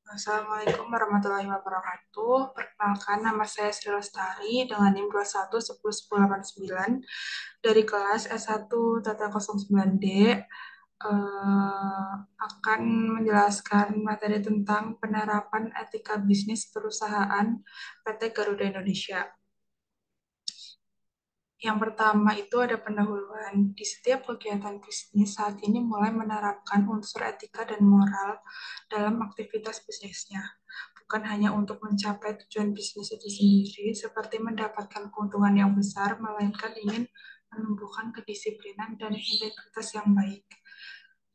Assalamualaikum warahmatullahi wabarakatuh. Perkenalkan, nama saya Sri Lestari dengan NIM 21 10 10 89 dari kelas S1 Tata 09D. Akan menjelaskan materi tentang penerapan etika bisnis perusahaan PT Garuda Indonesia. Yang pertama itu ada pendahuluan. Di setiap kegiatan bisnis saat ini mulai menerapkan unsur etika dan moral dalam aktivitas bisnisnya. Bukan hanya untuk mencapai tujuan bisnis itu sendiri, seperti mendapatkan keuntungan yang besar, melainkan ingin menumbuhkan kedisiplinan dan integritas yang baik.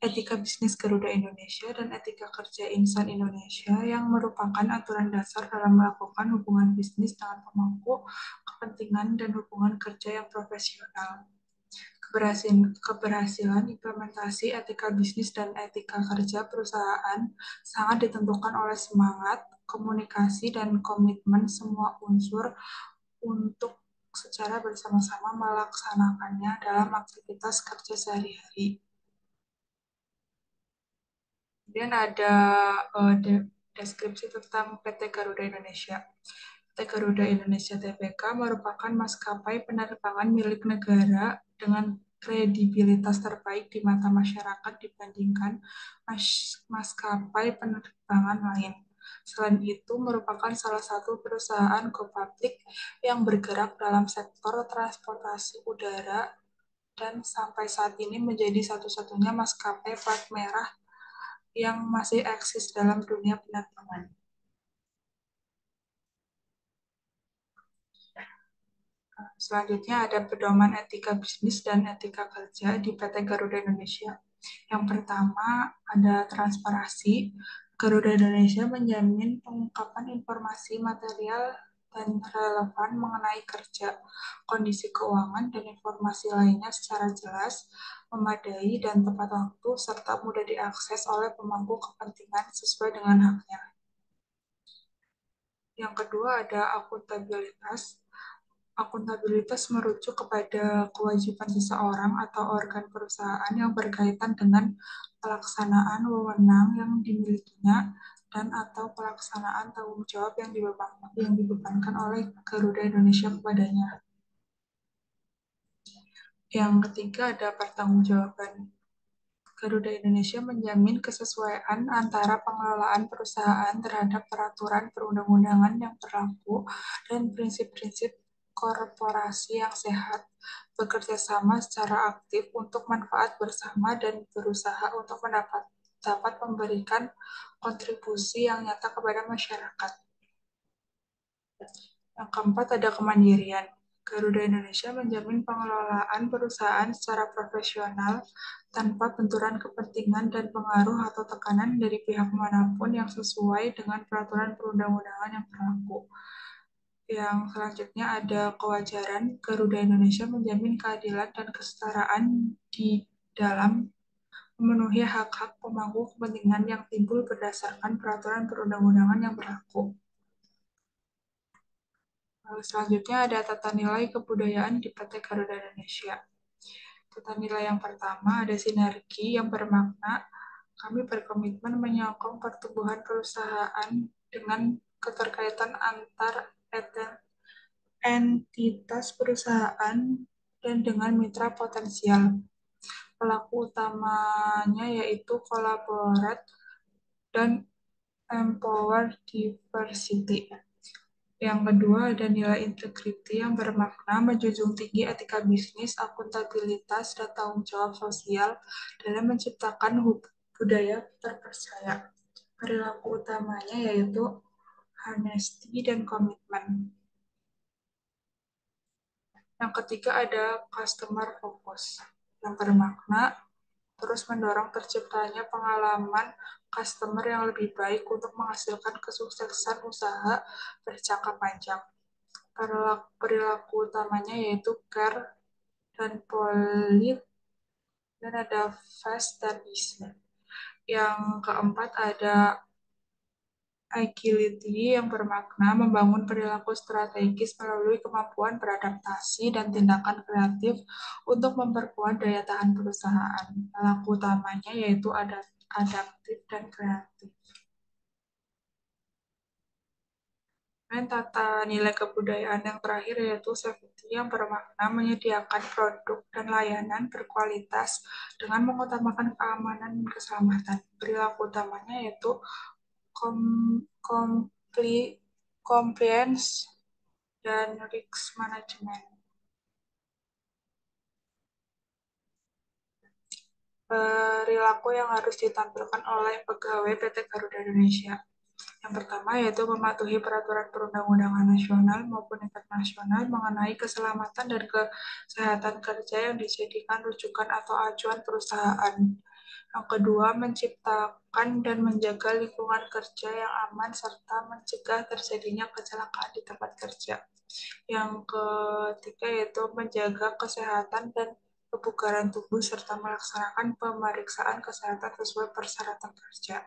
Etika bisnis Garuda Indonesia dan etika kerja insan Indonesia yang merupakan aturan dasar dalam melakukan hubungan bisnis dengan pemangku kepentingan dan hubungan kerja yang profesional. Keberhasilan implementasi etika bisnis dan etika kerja perusahaan sangat ditentukan oleh semangat, komunikasi, dan komitmen semua unsur untuk secara bersama-sama melaksanakannya dalam aktivitas kerja sehari-hari. Kemudian ada deskripsi tentang PT Garuda Indonesia. PT Garuda Indonesia Tbk merupakan maskapai penerbangan milik negara dengan kredibilitas terbaik di mata masyarakat dibandingkan maskapai penerbangan lain. Selain itu, merupakan salah satu perusahaan go public yang bergerak dalam sektor transportasi udara dan sampai saat ini menjadi satu-satunya maskapai plat merah yang masih eksis dalam dunia penerbangan. Selanjutnya ada pedoman etika bisnis dan etika kerja di PT Garuda Indonesia. Yang pertama ada transparansi. Garuda Indonesia menjamin pengungkapan informasi material dan relevan mengenai kerja, kondisi keuangan, dan informasi lainnya secara jelas, memadai, dan tepat waktu, serta mudah diakses oleh pemangku kepentingan sesuai dengan haknya. Yang kedua ada akuntabilitas. Akuntabilitas merujuk kepada kewajiban seseorang atau organ perusahaan yang berkaitan dengan pelaksanaan wewenang yang dimilikinya dan atau pelaksanaan tanggung jawab yang dibebankan oleh Garuda Indonesia kepadanya. Yang ketiga ada pertanggungjawaban. Garuda Indonesia menjamin kesesuaian antara pengelolaan perusahaan terhadap peraturan perundang-undangan yang berlaku dan prinsip-prinsip korporasi yang sehat, bekerja sama secara aktif untuk manfaat bersama dan berusaha untuk dapat memberikan kontribusi yang nyata kepada masyarakat. Yang keempat ada kemandirian. Garuda Indonesia menjamin pengelolaan perusahaan secara profesional tanpa benturan kepentingan dan pengaruh atau tekanan dari pihak manapun yang sesuai dengan peraturan perundang-undangan yang berlaku. Yang selanjutnya ada kewajaran. Garuda Indonesia menjamin keadilan dan kesetaraan di dalam memenuhi hak-hak pemangku kepentingan yang timbul berdasarkan peraturan perundang-undangan yang berlaku. Selanjutnya ada tata nilai kebudayaan di PT Garuda Indonesia. Tata nilai yang pertama ada sinergi yang bermakna kami berkomitmen menyokong pertumbuhan perusahaan dengan keterkaitan antar entitas perusahaan dan dengan mitra potensial. Pelaku utamanya yaitu collaborate dan empower diversity. Yang kedua ada nilai integriti yang bermakna menjunjung tinggi etika bisnis, akuntabilitas, dan tanggung jawab sosial dalam menciptakan budaya terpercaya. Perilaku utamanya yaitu honesty dan komitmen. Yang ketiga ada customer focus yang bermakna terus mendorong terciptanya pengalaman customer yang lebih baik untuk menghasilkan kesuksesan usaha berjangka panjang. Perilaku utamanya yaitu care dan polite, dan ada fast dan easy. Yang keempat ada agility yang bermakna membangun perilaku strategis melalui kemampuan beradaptasi dan tindakan kreatif untuk memperkuat daya tahan perusahaan. Perilaku utamanya yaitu adaptif dan kreatif. Dan tata nilai kebudayaan yang terakhir yaitu safety yang bermakna menyediakan produk dan layanan berkualitas dengan mengutamakan keamanan dan keselamatan. Perilaku utamanya yaitu kom, kompli, compliance dan risk management. Perilaku yang harus ditampilkan oleh pegawai PT Garuda Indonesia. Yang pertama yaitu mematuhi peraturan perundang-undangan nasional maupun internasional mengenai keselamatan dan kesehatan kerja yang dijadikan rujukan atau acuan perusahaan. Yang kedua, menciptakan dan menjaga lingkungan kerja yang aman serta mencegah terjadinya kecelakaan di tempat kerja. Yang ketiga yaitu menjaga kesehatan dan kebugaran tubuh serta melaksanakan pemeriksaan kesehatan sesuai persyaratan kerja.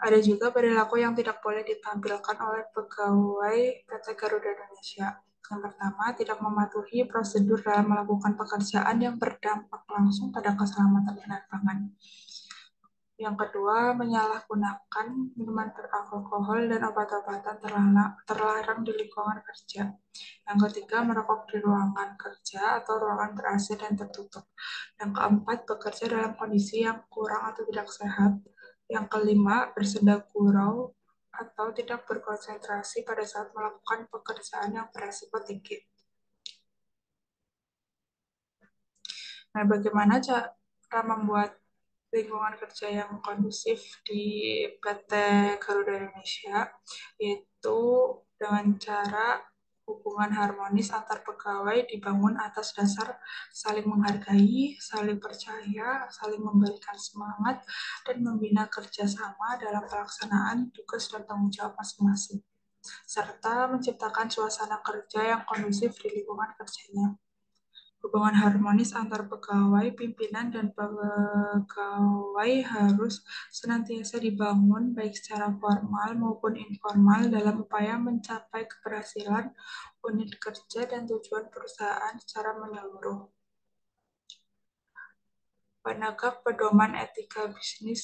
Ada juga perilaku yang tidak boleh ditampilkan oleh pegawai PT Garuda Indonesia. Yang pertama, tidak mematuhi prosedur dalam melakukan pekerjaan yang berdampak langsung pada keselamatan penerbangan. Yang kedua, menyalahgunakan minuman beralkohol dan obat-obatan terlarang di lingkungan kerja. Yang ketiga, merokok di ruangan kerja atau ruangan ber-AC dan tertutup. Yang keempat, bekerja dalam kondisi yang kurang atau tidak sehat. Yang kelima, bersenda gurau atau tidak berkonsentrasi pada saat melakukan pekerjaan yang beresiko tinggi. Nah, bagaimana cara membuat lingkungan kerja yang kondusif di PT Garuda Indonesia? Yaitu dengan cara hubungan harmonis antar pegawai dibangun atas dasar saling menghargai, saling percaya, saling memberikan semangat, dan membina kerjasama dalam pelaksanaan tugas dan tanggung jawab masing-masing, serta menciptakan suasana kerja yang kondusif di lingkungan kerjanya. Hubungan harmonis antar pegawai, pimpinan, dan pegawai harus senantiasa dibangun baik secara formal maupun informal dalam upaya mencapai keberhasilan unit kerja dan tujuan perusahaan secara menyeluruh. Penegak pedoman etika bisnis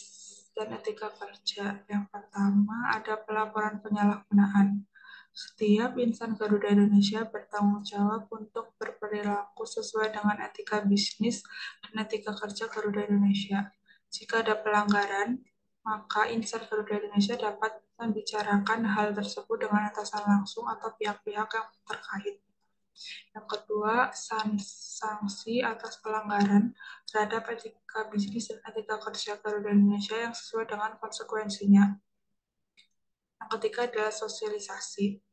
dan etika kerja. Yang pertama ada pelaporan penyalahgunaan. Setiap insan Garuda Indonesia bertanggung jawab untuk berperilaku sesuai dengan etika bisnis dan etika kerja Garuda Indonesia. Jika ada pelanggaran, maka insan Garuda Indonesia dapat membicarakan hal tersebut dengan atasan langsung atau pihak-pihak yang terkait. Yang kedua, sanksi atas pelanggaran terhadap etika bisnis dan etika kerja Garuda Indonesia yang sesuai dengan konsekuensinya. Yang ketiga adalah sosialisasi.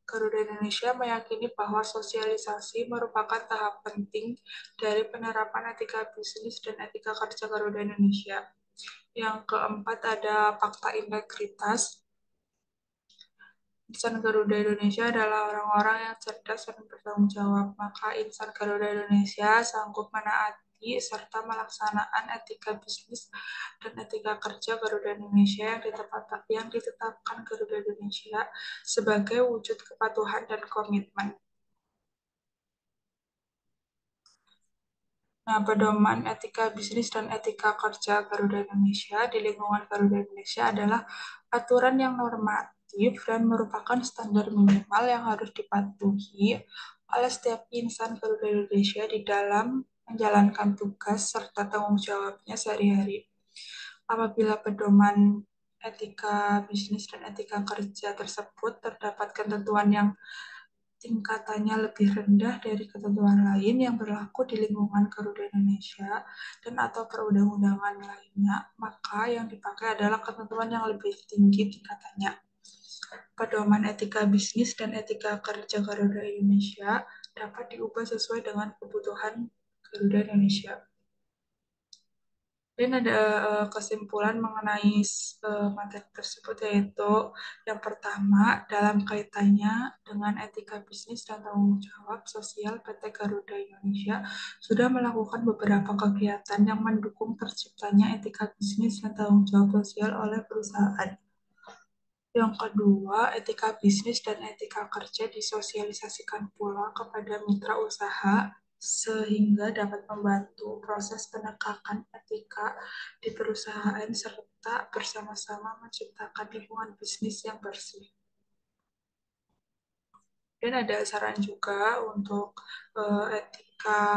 Garuda Indonesia meyakini bahwa sosialisasi merupakan tahap penting dari penerapan etika bisnis dan etika kerja Garuda Indonesia. Yang keempat ada fakta integritas. Insan Garuda Indonesia adalah orang-orang yang cerdas dan bertanggung jawab. Maka insan Garuda Indonesia sanggup menaati serta melaksanakan etika bisnis dan etika kerja Garuda Indonesia yang ditetapkan Garuda Indonesia sebagai wujud kepatuhan dan komitmen. Nah, pedoman etika bisnis dan etika kerja Garuda Indonesia di lingkungan Garuda Indonesia adalah aturan yang normatif dan merupakan standar minimal yang harus dipatuhi oleh setiap insan Garuda Indonesia di dalam menjalankan tugas serta tanggung jawabnya sehari-hari. Apabila pedoman etika bisnis dan etika kerja tersebut terdapat ketentuan yang tingkatannya lebih rendah dari ketentuan lain yang berlaku di lingkungan Garuda Indonesia dan atau perundang-undangan lainnya, maka yang dipakai adalah ketentuan yang lebih tinggi tingkatannya. Pedoman etika bisnis dan etika kerja Garuda Indonesia dapat diubah sesuai dengan kebutuhan Garuda Indonesia. Dan ada kesimpulan mengenai materi tersebut yaitu yang pertama dalam kaitannya dengan etika bisnis dan tanggung jawab sosial PT Garuda Indonesia sudah melakukan beberapa kegiatan yang mendukung terciptanya etika bisnis dan tanggung jawab sosial oleh perusahaan. Yang kedua, etika bisnis dan etika kerja disosialisasikan pula kepada mitra usaha sehingga dapat membantu proses penegakan etika di perusahaan serta bersama-sama menciptakan lingkungan bisnis yang bersih. Dan ada saran juga untuk etika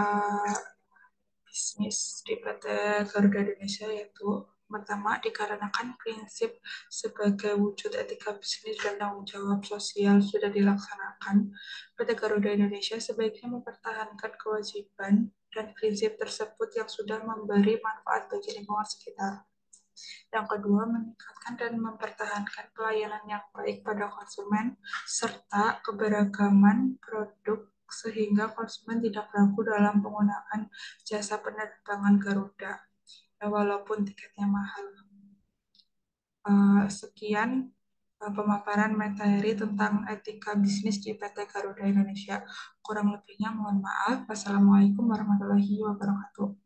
bisnis di PT Garuda Indonesia, yaitu pertama dikarenakan prinsip sebagai wujud etika bisnis dan tanggung jawab sosial sudah dilaksanakan, PT Garuda Indonesia sebaiknya mempertahankan kewajiban dan prinsip tersebut yang sudah memberi manfaat bagi lingkungan sekitar. Yang kedua, meningkatkan dan mempertahankan pelayanan yang baik pada konsumen serta keberagaman produk sehingga konsumen tidak ragu dalam penggunaan jasa penerbangan Garuda, ya, walaupun tiketnya mahal. Sekian pemaparan materi tentang etika bisnis di PT Garuda Indonesia. Kurang lebihnya mohon maaf. Wassalamualaikum warahmatullahi wabarakatuh.